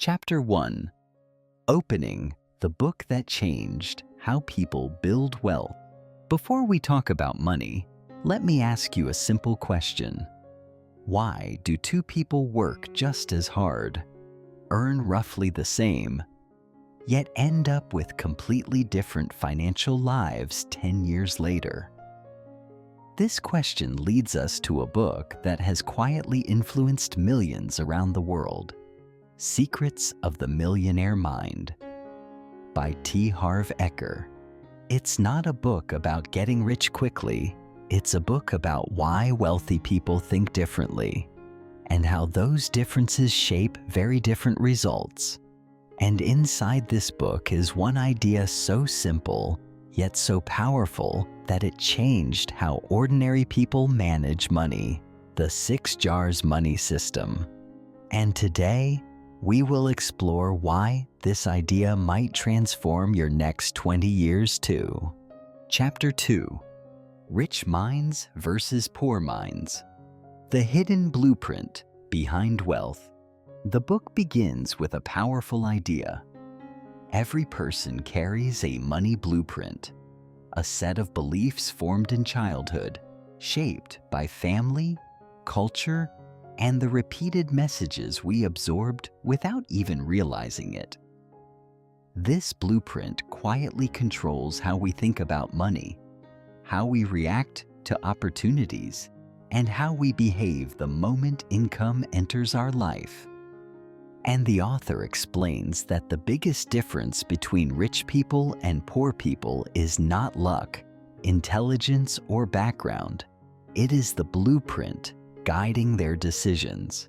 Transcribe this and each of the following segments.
Chapter 1. Opening the Book That Changed How People Build Wealth. Before we talk about money, let me ask you a simple question. Why do two people work just as hard, earn roughly the same, yet end up with completely different financial lives 10 years later? This question leads us to a book that has quietly influenced millions around the world. Secrets of the Millionaire Mind by T. Harv Eker. It's not a book about getting rich quickly. It's a book about why wealthy people think differently and how those differences shape very different results. And inside this book is one idea so simple, yet so powerful that it changed how ordinary people manage money, the 6 jars money system. And today, we will explore why this idea might transform your next 20 years too. Chapter 2. Rich Minds versus Poor Minds. The Hidden Blueprint Behind Wealth. The book begins with a powerful idea. Every person carries a money blueprint, a set of beliefs formed in childhood, shaped by family, culture, and the repeated messages we absorbed without even realizing it. This blueprint quietly controls how we think about money, how we react to opportunities, and how we behave the moment income enters our life. And the author explains that the biggest difference between rich people and poor people is not luck, intelligence, or background. It is the blueprint guiding their decisions.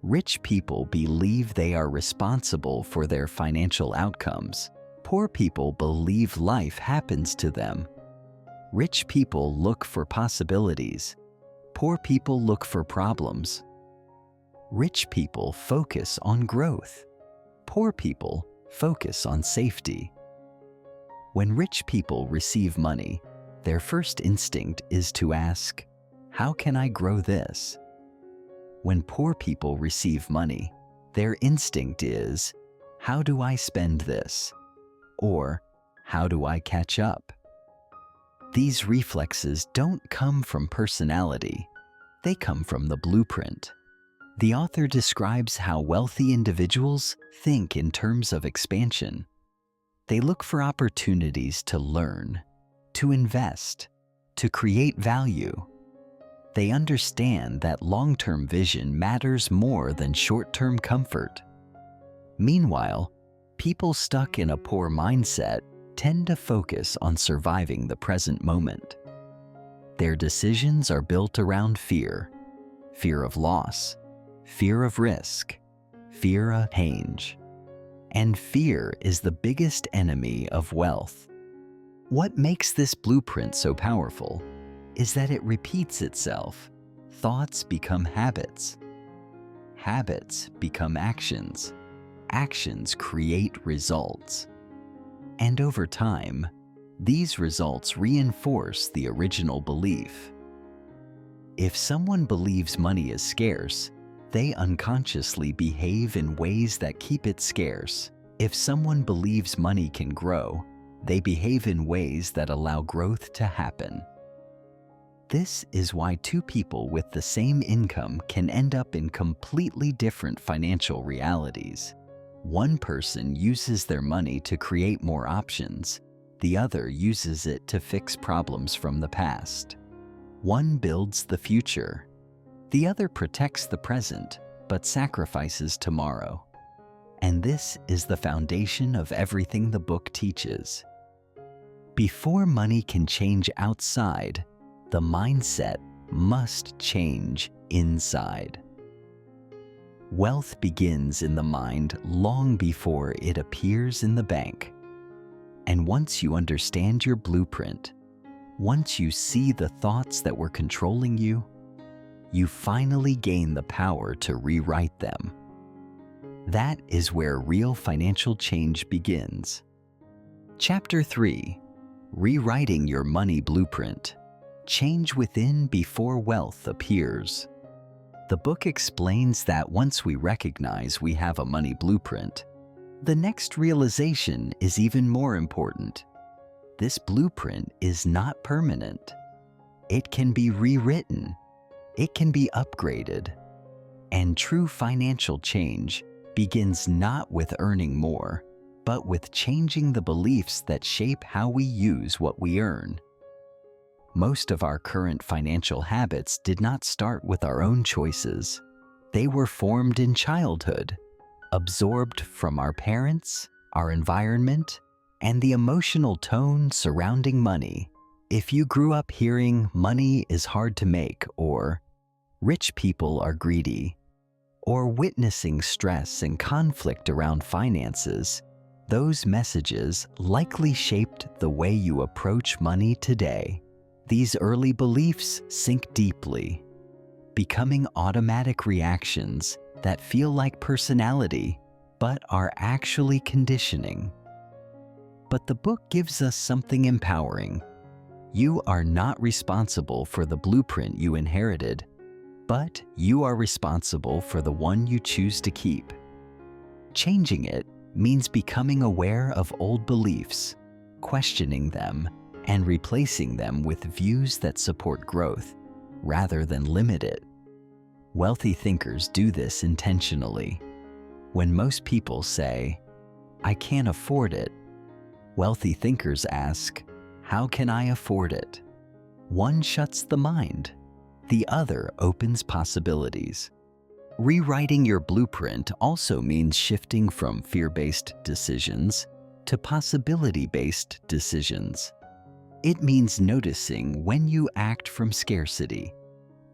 Rich people believe they are responsible for their financial outcomes. Poor people believe life happens to them. Rich people look for possibilities. Poor people look for problems. Rich people focus on growth. Poor people focus on safety. When rich people receive money, their first instinct is to ask, "How can I grow this?" When poor people receive money, their instinct is, "How do I spend this?" Or, "How do I catch up?" These reflexes don't come from personality. They come from the blueprint. The author describes how wealthy individuals think in terms of expansion. They look for opportunities to learn, to invest, to create value. They understand that long-term vision matters more than short-term comfort. Meanwhile, people stuck in a poor mindset tend to focus on surviving the present moment. Their decisions are built around fear of loss, fear of risk, fear of change. And fear is the biggest enemy of wealth. What makes this blueprint so powerful is that it repeats itself. Thoughts become habits. Habits become actions. Actions create results. And over time, these results reinforce the original belief. If someone believes money is scarce, they unconsciously behave in ways that keep it scarce. If someone believes money can grow, they behave in ways that allow growth to happen. This is why two people with the same income can end up in completely different financial realities. One person uses their money to create more options. The other uses it to fix problems from the past. One builds the future. The other protects the present, but sacrifices tomorrow. And this is the foundation of everything the book teaches. Before money can change outside, the mindset must change inside. Wealth begins in the mind long before it appears in the bank. And once you understand your blueprint, once you see the thoughts that were controlling you, you finally gain the power to rewrite them. That is where real financial change begins. Chapter 3. Rewriting Your Money Blueprint. Change within before wealth appears. The book explains that once we recognize we have a money blueprint, the next realization is even more important. This blueprint is not permanent. It can be rewritten. It can be upgraded. And true financial change begins not with earning more, but with changing the beliefs that shape how we use what we earn. Most of our current financial habits did not start with our own choices. They were formed in childhood, absorbed from our parents, our environment, and the emotional tone surrounding money. If you grew up hearing money is hard to make, or rich people are greedy, or witnessing stress and conflict around finances, those messages likely shaped the way you approach money today. These early beliefs sink deeply, becoming automatic reactions that feel like personality, but are actually conditioning. But the book gives us something empowering. You are not responsible for the blueprint you inherited, but you are responsible for the one you choose to keep. Changing it means becoming aware of old beliefs, questioning them, and replacing them with views that support growth rather than limit it. Wealthy thinkers do this intentionally. When most people say, "I can't afford it," wealthy thinkers ask, "How can I afford it?" One shuts the mind. The other opens possibilities. Rewriting your blueprint also means shifting from fear-based decisions to possibility-based decisions. It means noticing when you act from scarcity,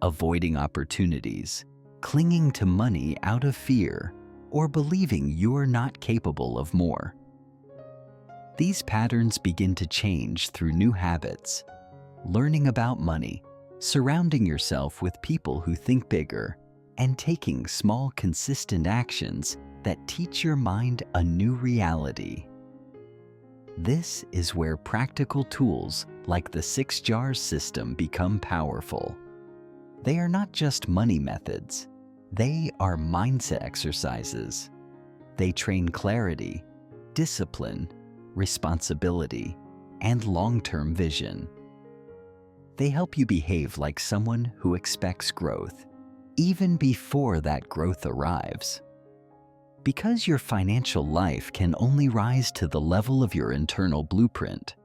avoiding opportunities, clinging to money out of fear, or believing you're not capable of more. These patterns begin to change through new habits, learning about money, surrounding yourself with people who think bigger, and taking small, consistent actions that teach your mind a new reality. This is where practical tools like the 6 jars system become powerful. They are not just money methods. They are mindset exercises. They train clarity, discipline, responsibility, and long-term vision. They help you behave like someone who expects growth, even before that growth arrives. Because your financial life can only rise to the level of your internal blueprint.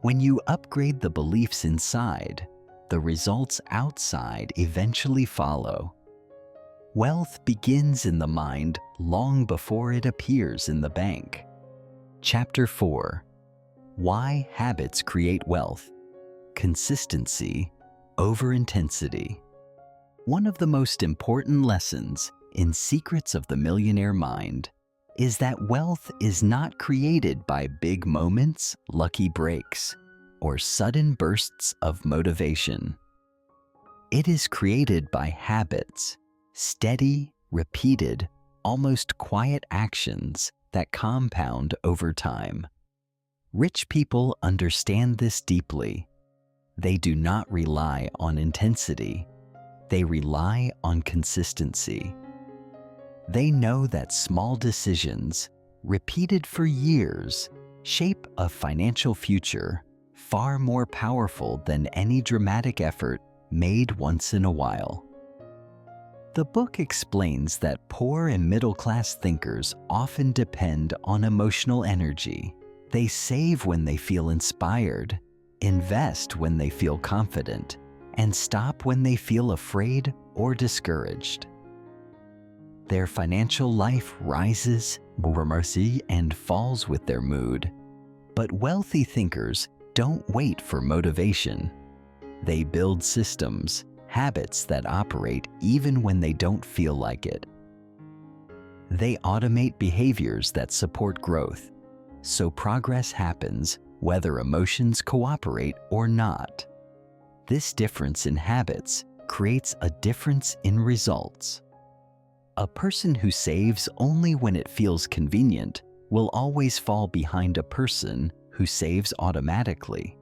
When you upgrade the beliefs inside, the results outside eventually follow. Wealth begins in the mind long before it appears in the bank. Chapter 4: Why Habits Create Wealth. Consistency over intensity. One of the most important lessons in Secrets of the Millionaire Mind is that wealth is not created by big moments, lucky breaks, or sudden bursts of motivation. It is created by habits, steady, repeated, almost quiet actions that compound over time. Rich people understand this deeply. They do not rely on intensity. They rely on consistency. They know that small decisions, repeated for years, shape a financial future far more powerful than any dramatic effort made once in a while. The book explains that poor and middle-class thinkers often depend on emotional energy. They save when they feel inspired, invest when they feel confident, and stop when they feel afraid or discouraged. Their financial life rises, mercy, and falls with their mood. But wealthy thinkers don't wait for motivation. They build systems, habits that operate even when they don't feel like it. They automate behaviors that support growth, so progress happens whether emotions cooperate or not. This difference in habits creates a difference in results. A person who saves only when it feels convenient will always fall behind a person who saves automatically.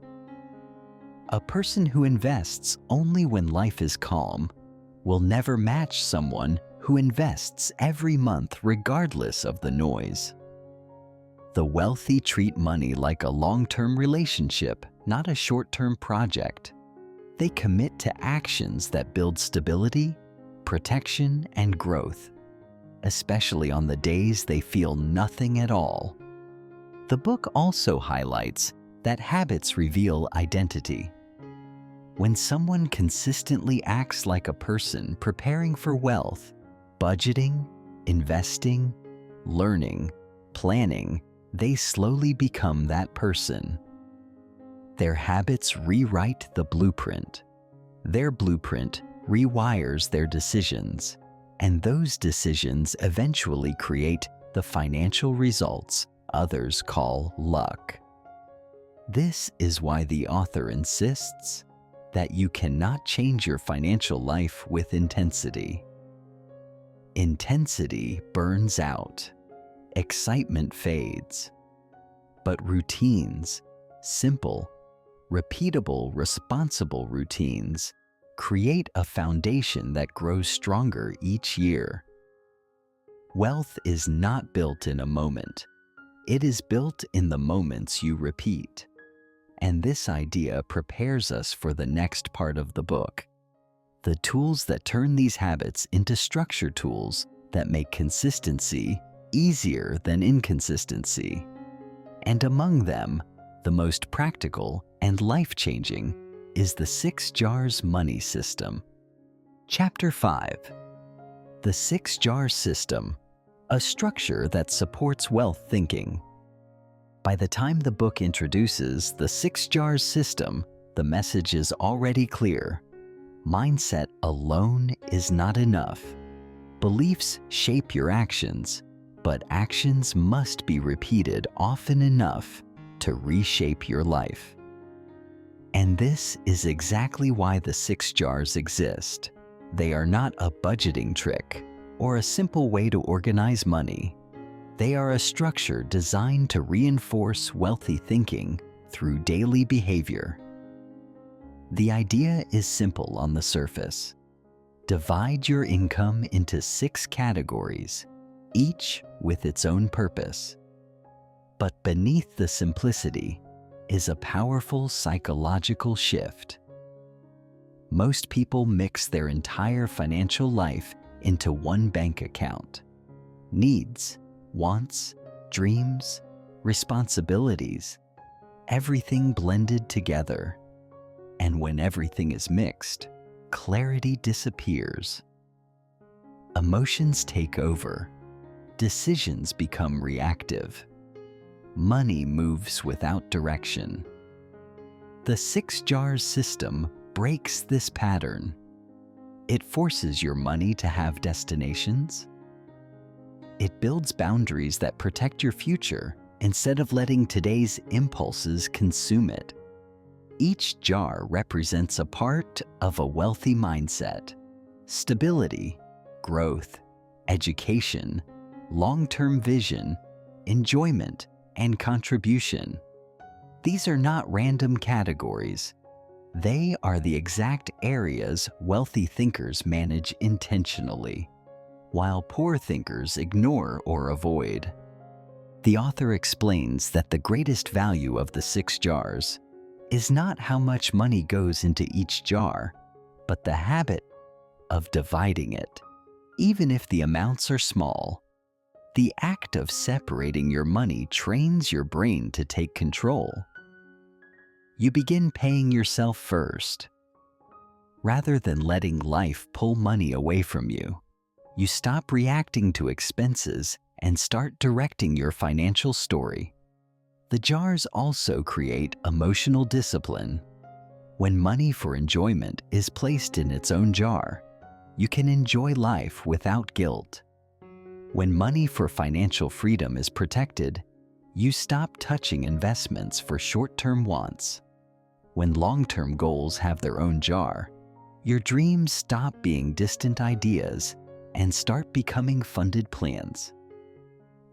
A person who invests only when life is calm will never match someone who invests every month regardless of the noise. The wealthy treat money like a long-term relationship, not a short-term project. They commit to actions that build stability, protection, and growth, especially on the days they feel nothing at all. The book also highlights that habits reveal identity. When someone consistently acts like a person preparing for wealth, budgeting, investing, learning, planning, they slowly become that person. Their habits rewrite the blueprint. Their blueprint rewires their decisions, and those decisions eventually create the financial results others call luck. This is why the author insists that you cannot change your financial life with intensity. Intensity burns out. Excitement fades. But routines, simple, repeatable, responsible routines, create a foundation that grows stronger each year. Wealth is not built in a moment. It is built in the moments you repeat. And this idea prepares us for the next part of the book. The tools that turn these habits into structure tools that make consistency easier than inconsistency. And among them, the most practical and life-changing is the 6 Jars Money System. Chapter 5. The 6 Jars System, a structure that supports wealth thinking. By the time the book introduces the 6 Jars System, the message is already clear. Mindset alone is not enough. Beliefs shape your actions, but actions must be repeated often enough to reshape your life. And this is exactly why the 6 jars exist. They are not a budgeting trick or a simple way to organize money. They are a structure designed to reinforce wealthy thinking through daily behavior. The idea is simple on the surface. Divide your income into 6 categories, each with its own purpose. But beneath the simplicity is a powerful psychological shift. Most people mix their entire financial life into one bank account. Needs, wants, dreams, responsibilities, everything blended together. And when everything is mixed, clarity disappears. Emotions take over. Decisions become reactive. Money moves without direction. The 6 Jars System breaks this pattern. It forces your money to have destinations. It builds boundaries that protect your future instead of letting today's impulses consume it. Each jar represents a part of a wealthy mindset: stability, growth, education, long-term vision, enjoyment, and contribution. These are not random categories. They are the exact areas wealthy thinkers manage intentionally, while poor thinkers ignore or avoid. The author explains that the greatest value of the 6 jars is not how much money goes into each jar, but the habit of dividing it, even if the amounts are small. The act of separating your money trains your brain to take control. You begin paying yourself first. Rather than letting life pull money away from you, you stop reacting to expenses and start directing your financial story. The jars also create emotional discipline. When money for enjoyment is placed in its own jar, you can enjoy life without guilt. When money for financial freedom is protected, you stop touching investments for short-term wants. When long-term goals have their own jar, your dreams stop being distant ideas and start becoming funded plans.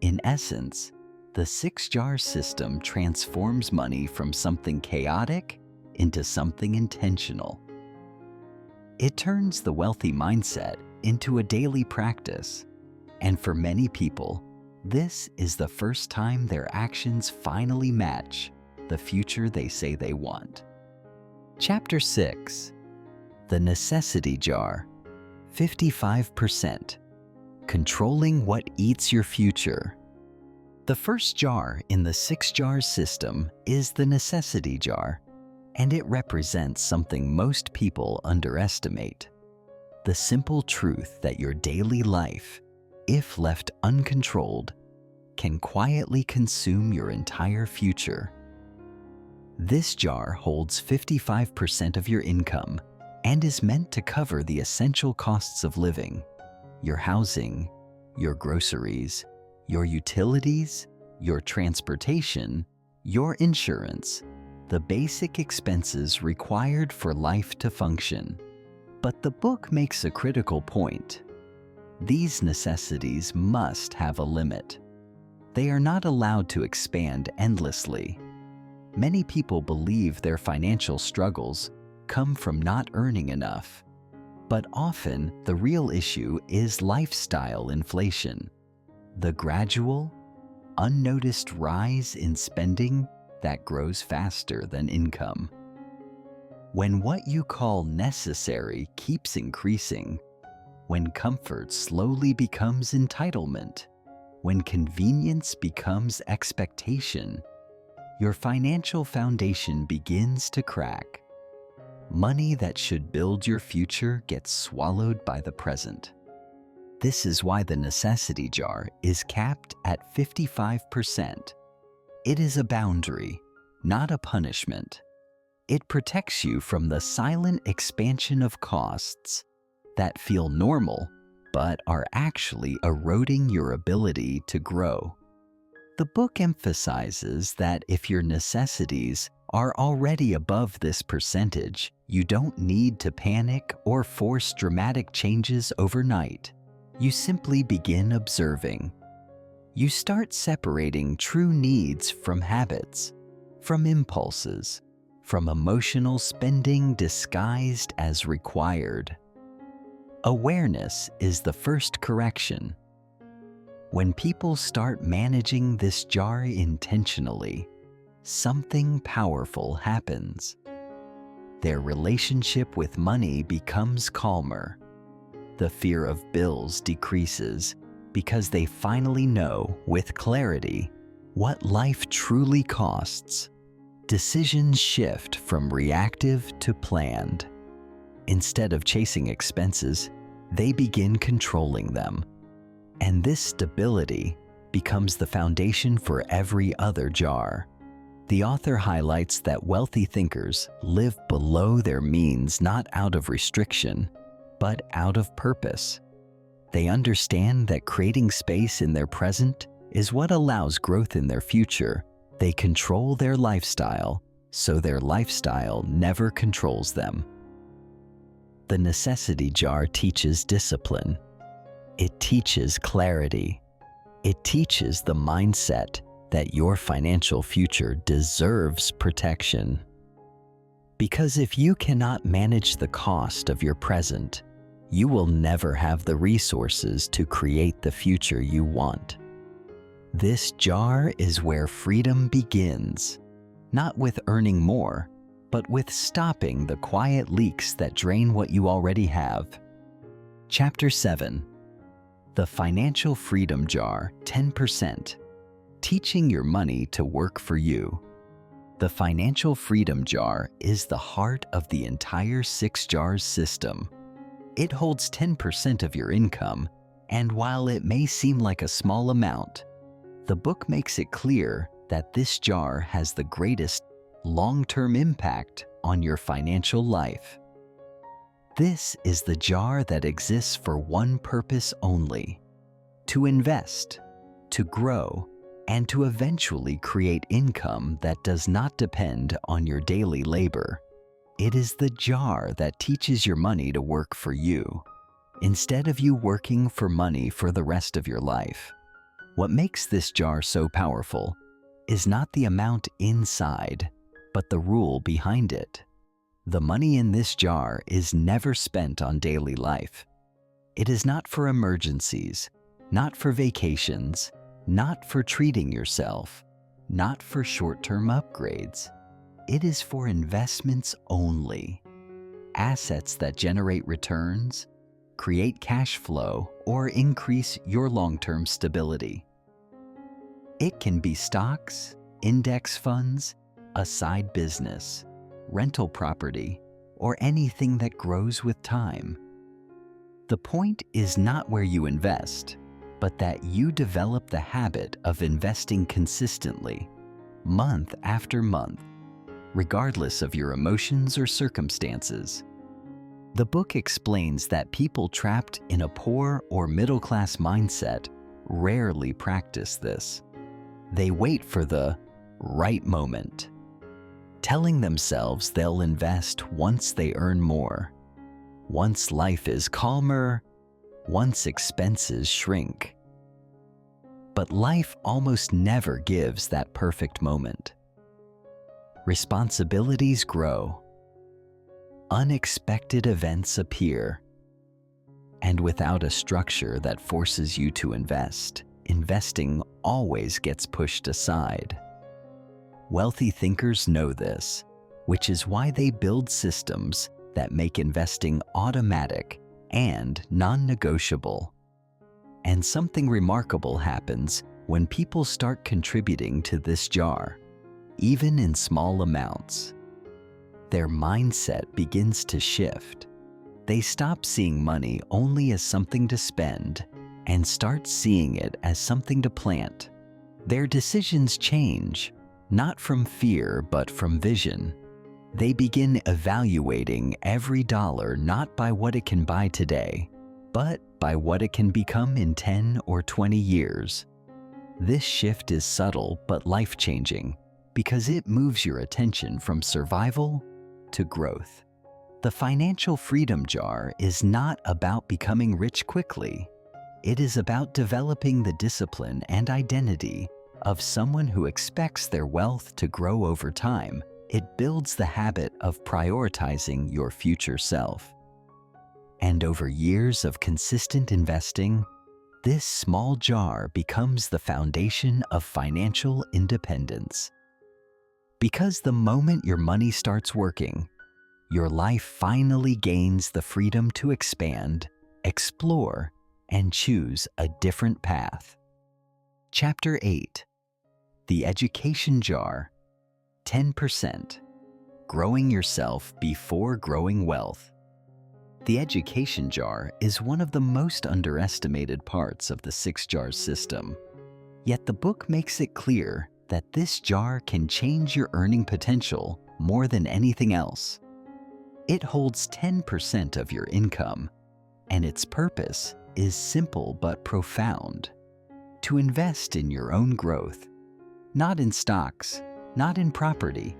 In essence, the 6 Jars System transforms money from something chaotic into something intentional. It turns the wealthy mindset into a daily practice. And for many people, this is the first time their actions finally match the future they say they want. Chapter 6. The Necessity Jar. 55%. Controlling what eats your future. The first jar in the 6 jars system is the necessity jar, and it represents something most people underestimate. The simple truth that your daily life, if left uncontrolled, can quietly consume your entire future. This jar holds 55% of your income and is meant to cover the essential costs of living: your housing, your groceries, your utilities, your transportation, your insurance, the basic expenses required for life to function. But the book makes a critical point. These necessities must have a limit. They are not allowed to expand endlessly. Many people believe their financial struggles come from not earning enough. But often, the real issue is lifestyle inflation, the gradual, unnoticed rise in spending that grows faster than income. When what you call necessary keeps increasing, when comfort slowly becomes entitlement, when convenience becomes expectation, your financial foundation begins to crack. Money that should build your future gets swallowed by the present. This is why the necessity jar is capped at 55%. It is a boundary, not a punishment. It protects you from the silent expansion of costs that feel normal but are actually eroding your ability to grow. The book emphasizes that if your necessities are already above this percentage, you don't need to panic or force dramatic changes overnight. You simply begin observing. You start separating true needs from habits, from impulses, from emotional spending disguised as required. Awareness is the first correction. When people start managing this jar intentionally, something powerful happens. Their relationship with money becomes calmer. The fear of bills decreases because they finally know with clarity what life truly costs. Decisions shift from reactive to planned. Instead of chasing expenses, they begin controlling them. And this stability becomes the foundation for every other jar. The author highlights that wealthy thinkers live below their means not out of restriction, but out of purpose. They understand that creating space in their present is what allows growth in their future. They control their lifestyle, so their lifestyle never controls them. The necessity jar teaches discipline. It teaches clarity. It teaches the mindset that your financial future deserves protection. Because if you cannot manage the cost of your present, you will never have the resources to create the future you want. This jar is where freedom begins, not with earning more, but with stopping the quiet leaks that drain what you already have. Chapter 7. The Financial Freedom Jar, 10%. Teaching your money to work for you. The Financial Freedom Jar is the heart of the entire 6 jars system. It holds 10% of your income, and while it may seem like a small amount, the book makes it clear that this jar has the greatest long-term impact on your financial life. This is the jar that exists for one purpose only: to invest, to grow, and to eventually create income that does not depend on your daily labor. It is the jar that teaches your money to work for you, instead of you working for money for the rest of your life. What makes this jar so powerful is not the amount inside, but the rule behind it. The money in this jar is never spent on daily life. It is not for emergencies, not for vacations, not for treating yourself, not for short-term upgrades. It is for investments only. Assets that generate returns, create cash flow, or increase your long-term stability. It can be stocks, index funds, a side business, rental property, or anything that grows with time. The point is not where you invest, but that you develop the habit of investing consistently, month after month, regardless of your emotions or circumstances. The book explains that people trapped in a poor or middle-class mindset rarely practice this. They wait for the right moment, telling themselves they'll invest once they earn more, once life is calmer, once expenses shrink. But life almost never gives that perfect moment. Responsibilities grow, unexpected events appear, and without a structure that forces you to invest, investing always gets pushed aside. Wealthy thinkers know this, which is why they build systems that make investing automatic and non-negotiable. And something remarkable happens when people start contributing to this jar, even in small amounts. Their mindset begins to shift. They stop seeing money only as something to spend and start seeing it as something to plant. Their decisions change, not from fear but from vision. They begin evaluating every dollar not by what it can buy today, but by what it can become in 10 or 20 years. This shift is subtle but life-changing because it moves your attention from survival to growth. The financial freedom jar is not about becoming rich quickly. It is about developing the discipline and identity of someone who expects their wealth to grow over time. It builds the habit of prioritizing your future self. And over years of consistent investing, this small jar becomes the foundation of financial independence. Because the moment your money starts working, your life finally gains the freedom to expand, explore, and choose a different path. Chapter 8. The Education Jar. 10%. Growing yourself before growing wealth. The education jar is one of the most underestimated parts of the 6 jars system. Yet the book makes it clear that this jar can change your earning potential more than anything else. It holds 10% of your income, and its purpose is simple but profound: to invest in your own growth, not in stocks, not in property,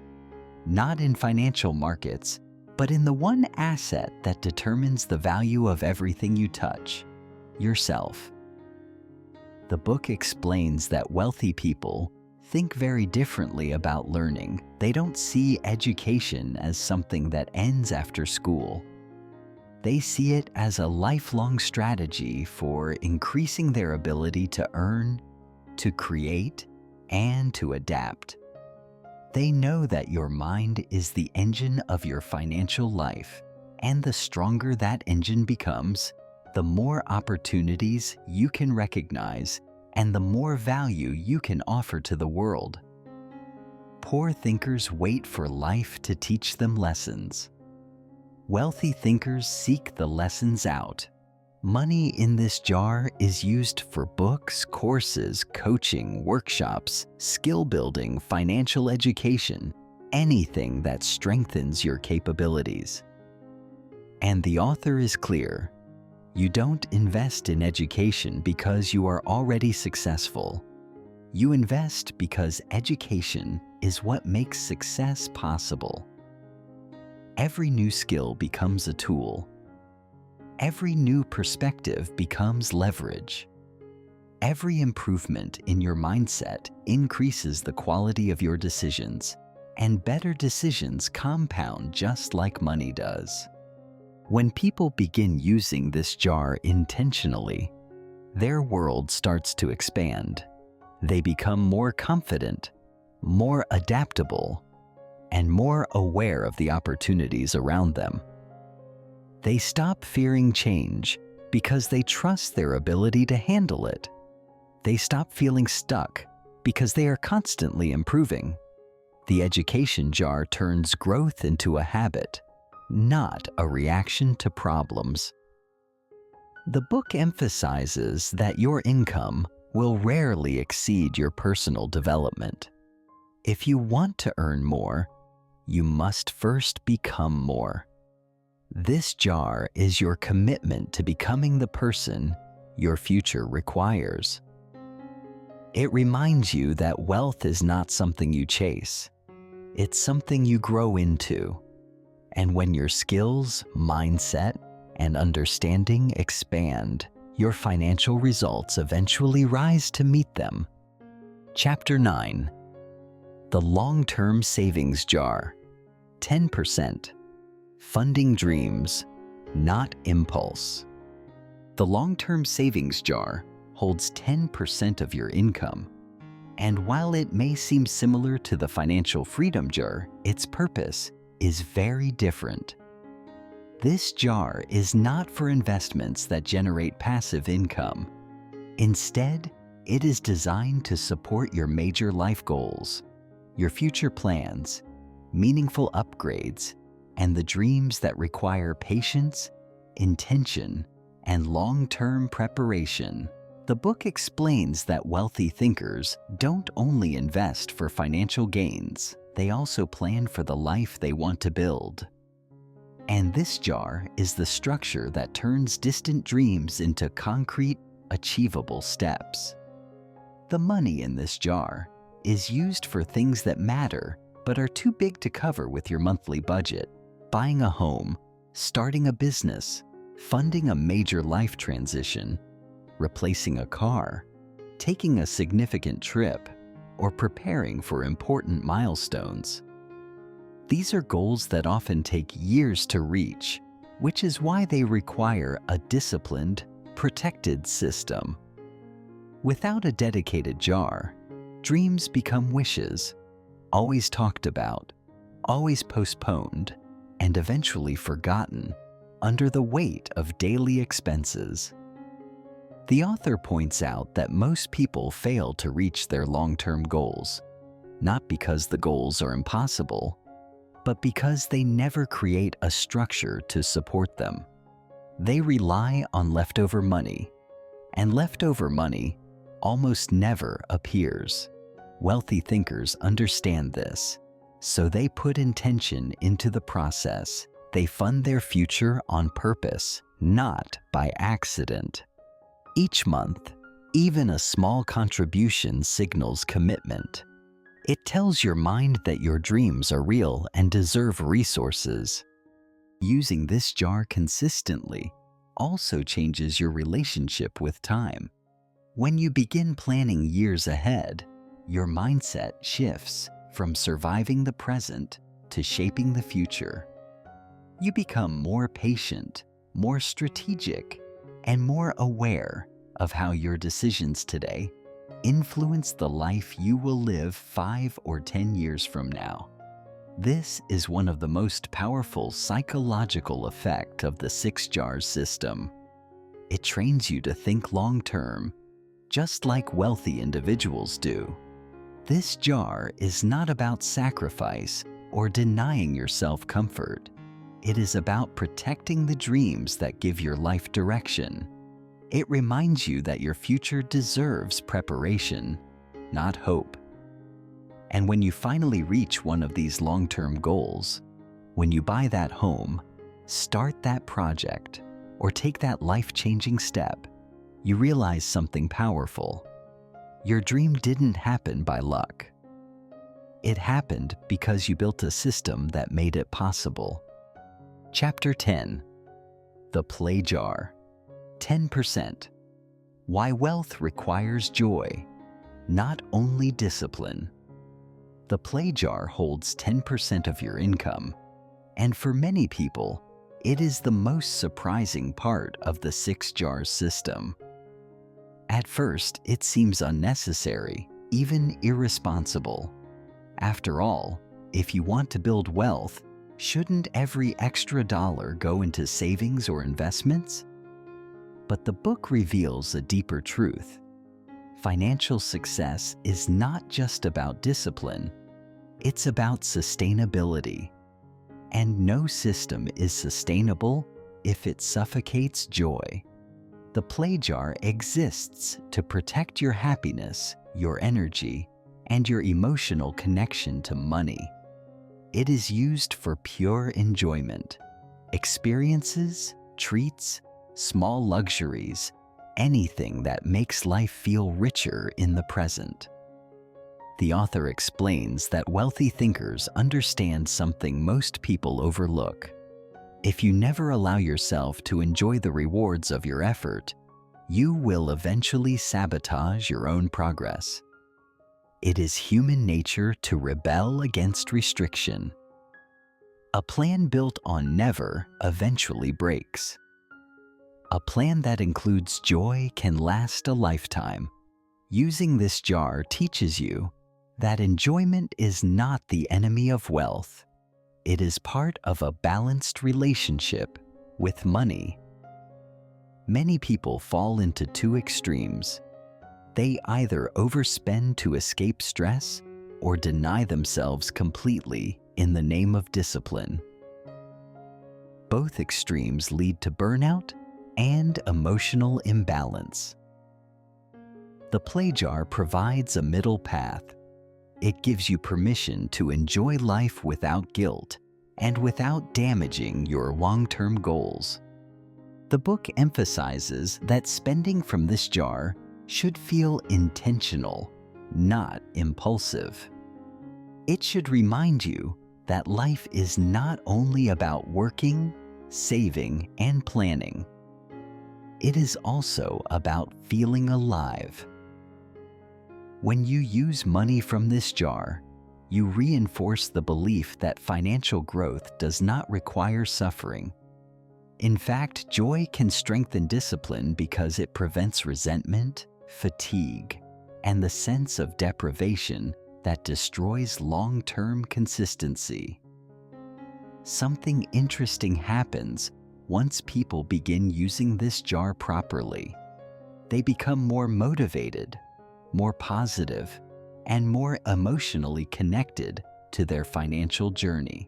not in financial markets, but in the one asset that determines the value of everything you touch: yourself. The book explains that wealthy people think very differently about learning. They don't see education as something that ends after school. They see it as a lifelong strategy for increasing their ability to earn, to create, and to adapt. They know that your mind is the engine of your financial life, and the stronger that engine becomes, the more opportunities you can recognize and the more value you can offer to the world. Poor thinkers wait for life to teach them lessons. Wealthy thinkers seek the lessons out. Money in this jar is used for books, courses, coaching, workshops, skill building, financial education, anything that strengthens your capabilities. And the author is clear: you don't invest in education because you are already successful. You invest because education is what makes success possible. Every new skill becomes a tool. Every new perspective becomes leverage. Every improvement in your mindset increases the quality of your decisions, and better decisions compound just like money does. When people begin using this jar intentionally, their world starts to expand. They become more confident, more adaptable, and more aware of the opportunities around them. They stop fearing change because they trust their ability to handle it. They stop feeling stuck because they are constantly improving. The education jar turns growth into a habit, not a reaction to problems. The book emphasizes that your income will rarely exceed your personal development. If you want to earn more, you must first become more. This jar is your commitment to becoming the person your future requires. It reminds you that wealth is not something you chase. It's something you grow into. And when your skills, mindset, and understanding expand, your financial results eventually rise to meet them. Chapter 9. The Long-Term Savings Jar. 10%. Funding dreams, not impulse. The long-term savings jar holds 10% of your income. And while it may seem similar to the financial freedom jar, its purpose is very different. This jar is not for investments that generate passive income. Instead, it is designed to support your major life goals, your future plans, meaningful upgrades, and the dreams that require patience, intention, and long-term preparation. The book explains that wealthy thinkers don't only invest for financial gains, they also plan for the life they want to build. And this jar is the structure that turns distant dreams into concrete, achievable steps. The money in this jar is used for things that matter but are too big to cover with your monthly budget. Buying a home, starting a business, funding a major life transition, replacing a car, taking a significant trip, or preparing for important milestones. These are goals that often take years to reach, which is why they require a disciplined, protected system. Without a dedicated jar, dreams become wishes, always talked about, always postponed, and eventually forgotten under the weight of daily expenses. The author points out that most people fail to reach their long-term goals, not because the goals are impossible, but because they never create a structure to support them. They rely on leftover money, and leftover money almost never appears. Wealthy thinkers understand this, so they put intention into the process. They fund their future on purpose, not by accident. Each month, even a small contribution signals commitment. It tells your mind that your dreams are real and deserve resources. Using this jar consistently also changes your relationship with time. When you begin planning years ahead, your mindset shifts from surviving the present to shaping the future. You become more patient, more strategic, and more aware of how your decisions today influence the life you will live 5 or 10 years from now. This is one of the most powerful psychological effects of the 6 jars system. It trains you to think long-term, just like wealthy individuals do. This jar is not about sacrifice or denying yourself comfort. It is about protecting the dreams that give your life direction. It reminds you that your future deserves preparation, not hope. And when you finally reach one of these long-term goals, when you buy that home, start that project, or take that life-changing step, you realize something powerful. Your dream didn't happen by luck. It happened because you built a system that made it possible. Chapter 10. The Play Jar. 10%. Why wealth requires joy, not only discipline. The play jar holds 10% of your income, and for many people, it is the most surprising part of the 6 jars system. At first, it seems unnecessary, even irresponsible. After all, if you want to build wealth, shouldn't every extra dollar go into savings or investments? But the book reveals a deeper truth. Financial success is not just about discipline, it's about sustainability. And no system is sustainable if it suffocates joy. The play jar exists to protect your happiness, your energy, and your emotional connection to money. It is used for pure enjoyment, experiences, treats, small luxuries, anything that makes life feel richer in the present. The author explains that wealthy thinkers understand something most people overlook. If you never allow yourself to enjoy the rewards of your effort, you will eventually sabotage your own progress. It is human nature to rebel against restriction. A plan built on never eventually breaks. A plan that includes joy can last a lifetime. Using this jar teaches you that enjoyment is not the enemy of wealth. It is part of a balanced relationship with money. Many people fall into 2 extremes. They either overspend to escape stress or deny themselves completely in the name of discipline. Both extremes lead to burnout and emotional imbalance. The play jar provides a middle path. It gives you permission to enjoy life without guilt and without damaging your long-term goals. The book emphasizes that spending from this jar should feel intentional, not impulsive. It should remind you that life is not only about working, saving, and planning. It is also about feeling alive. When you use money from this jar, you reinforce the belief that financial growth does not require suffering. In fact, joy can strengthen discipline because it prevents resentment, fatigue, and the sense of deprivation that destroys long-term consistency. Something interesting happens once people begin using this jar properly. They become more motivated, more positive, and more emotionally connected to their financial journey.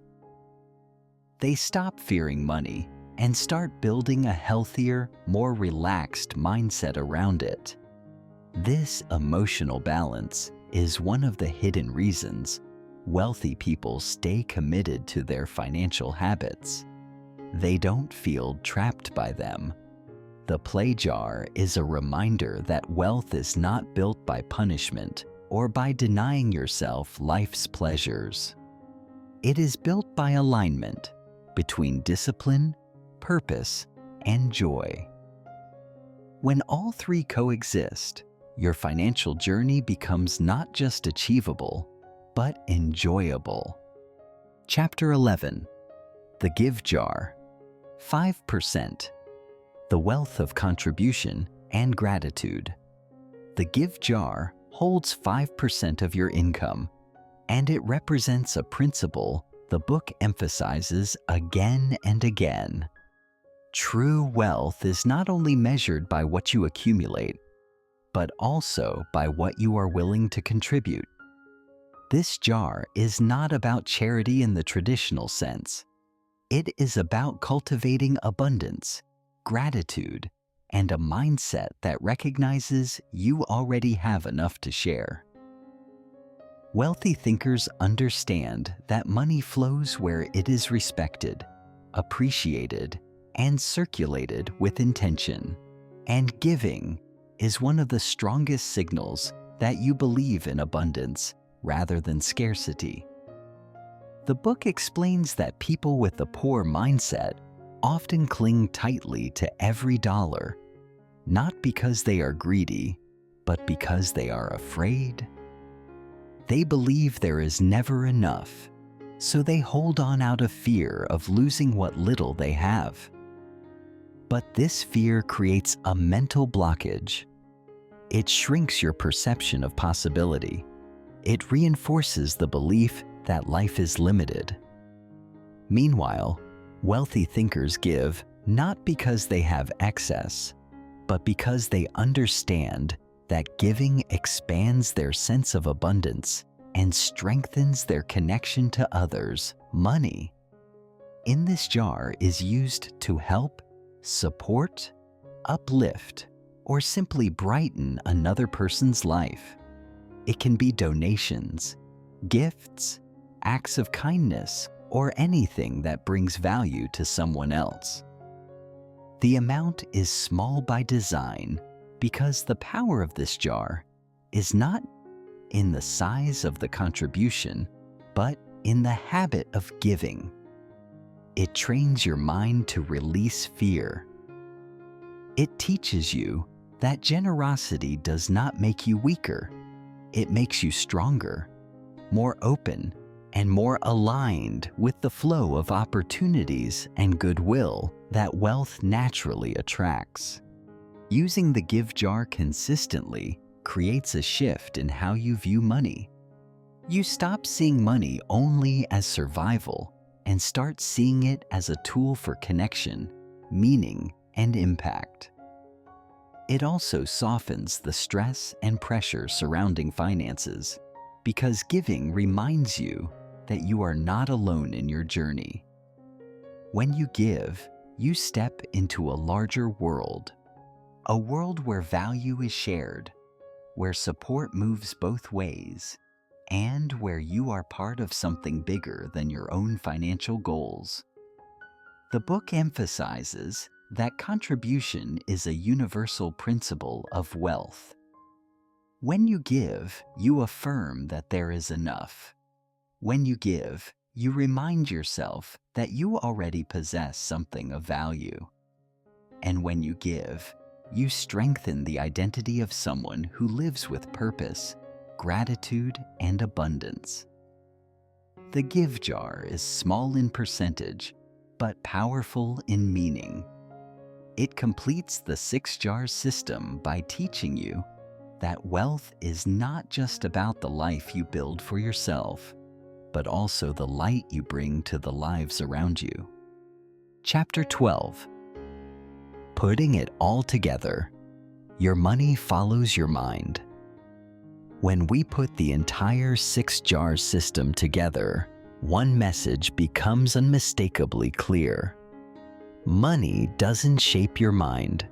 They stop fearing money and start building a healthier, more relaxed mindset around it. This emotional balance is one of the hidden reasons wealthy people stay committed to their financial habits. They don't feel trapped by them. The play jar is a reminder that wealth is not built by punishment or by denying yourself life's pleasures. It is built by alignment between discipline, purpose, and joy. When all 3 coexist, your financial journey becomes not just achievable, but enjoyable. Chapter 11. The Give Jar. 5%. The Wealth of Contribution and Gratitude. The Give Jar holds 5% of your income, and it represents a principle the book emphasizes again and again. True wealth is not only measured by what you accumulate, but also by what you are willing to contribute. This jar is not about charity in the traditional sense. It is about cultivating abundance, gratitude, and a mindset that recognizes you already have enough to share. Wealthy thinkers understand that money flows where it is respected, appreciated, and circulated with intention. And giving is one of the strongest signals that you believe in abundance rather than scarcity. The book explains that people with a poor mindset often cling tightly to every dollar, not because they are greedy, but because they are afraid. They believe there is never enough, so they hold on out of fear of losing what little they have. But this fear creates a mental blockage. It shrinks your perception of possibility. It reinforces the belief that life is limited. Meanwhile, wealthy thinkers give not because they have excess, but because they understand that giving expands their sense of abundance and strengthens their connection to others. Money in this jar is used to help, support, uplift, or simply brighten another person's life. It can be donations, gifts, acts of kindness, or anything that brings value to someone else. The amount is small by design because the power of this jar is not in the size of the contribution, but in the habit of giving. It trains your mind to release fear. It teaches you that generosity does not make you weaker. It makes you stronger, more open, and more aligned with the flow of opportunities and goodwill that wealth naturally attracts. Using the give jar consistently creates a shift in how you view money. You stop seeing money only as survival and start seeing it as a tool for connection, meaning, and impact. It also softens the stress and pressure surrounding finances because giving reminds you that you are not alone in your journey. When you give, you step into a larger world, a world where value is shared, where support moves both ways, and where you are part of something bigger than your own financial goals. The book emphasizes that contribution is a universal principle of wealth. When you give, you affirm that there is enough. When you give, you remind yourself that you already possess something of value. And when you give, you strengthen the identity of someone who lives with purpose, gratitude, and abundance. The give jar is small in percentage, but powerful in meaning. It completes the 6 jars system by teaching you that wealth is not just about the life you build for yourself, but also the light you bring to the lives around you. Chapter 12. Putting it all together. Your money follows your mind. When we put the entire 6 jars system together, one message becomes unmistakably clear. Money doesn't shape your mind.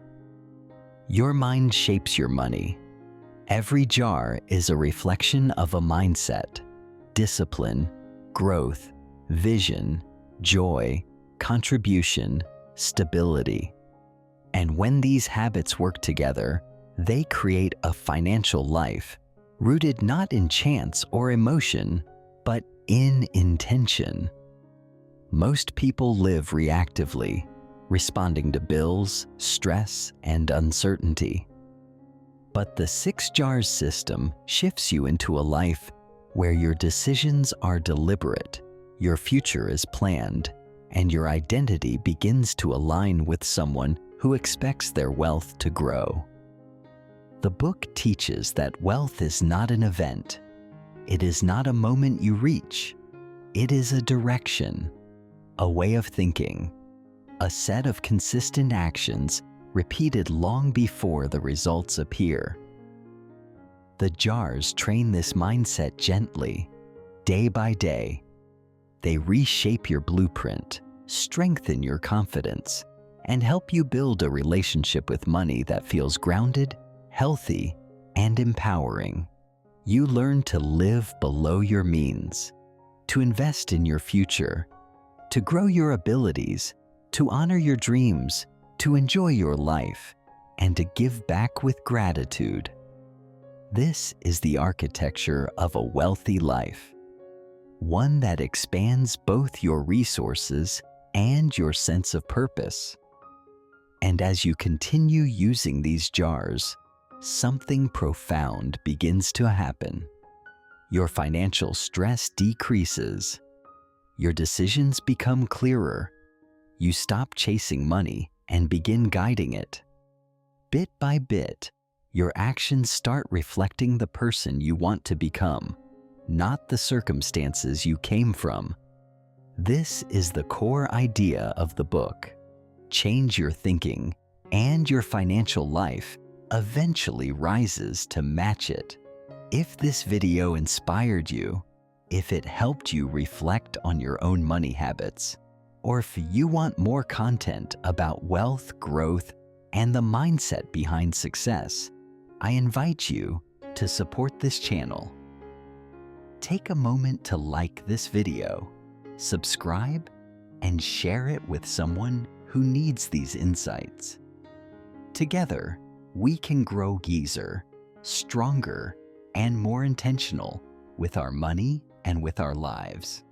Your mind shapes your money. Every jar is a reflection of a mindset, discipline, growth, vision, joy, contribution, stability. And when these habits work together, they create a financial life rooted not in chance or emotion, but in intention. Most people live reactively, responding to bills, stress, and uncertainty. But the 6 jars system shifts you into a life where your decisions are deliberate, your future is planned, and your identity begins to align with someone who expects their wealth to grow. The book teaches that wealth is not an event. It is not a moment you reach. It is a direction, a way of thinking, a set of consistent actions repeated long before the results appear. The jars train this mindset gently, day by day. They reshape your blueprint, strengthen your confidence, and help you build a relationship with money that feels grounded, healthy, and empowering. You learn to live below your means, to invest in your future, to grow your abilities, to honor your dreams, to enjoy your life, and to give back with gratitude. This is the architecture of a wealthy life, one that expands both your resources and your sense of purpose. And as you continue using these jars, something profound begins to happen. Your financial stress decreases. Your decisions become clearer. You stop chasing money and begin guiding it. Bit by bit, your actions start reflecting the person you want to become, not the circumstances you came from. This is the core idea of the book. Change your thinking, and your financial life eventually rises to match it. If this video inspired you, if it helped you reflect on your own money habits, or if you want more content about wealth, growth, and the mindset behind success, I invite you to support this channel. Take a moment to like this video, subscribe, and share it with someone who needs these insights. Together, we can grow Geezer, stronger and more intentional with our money and with our lives.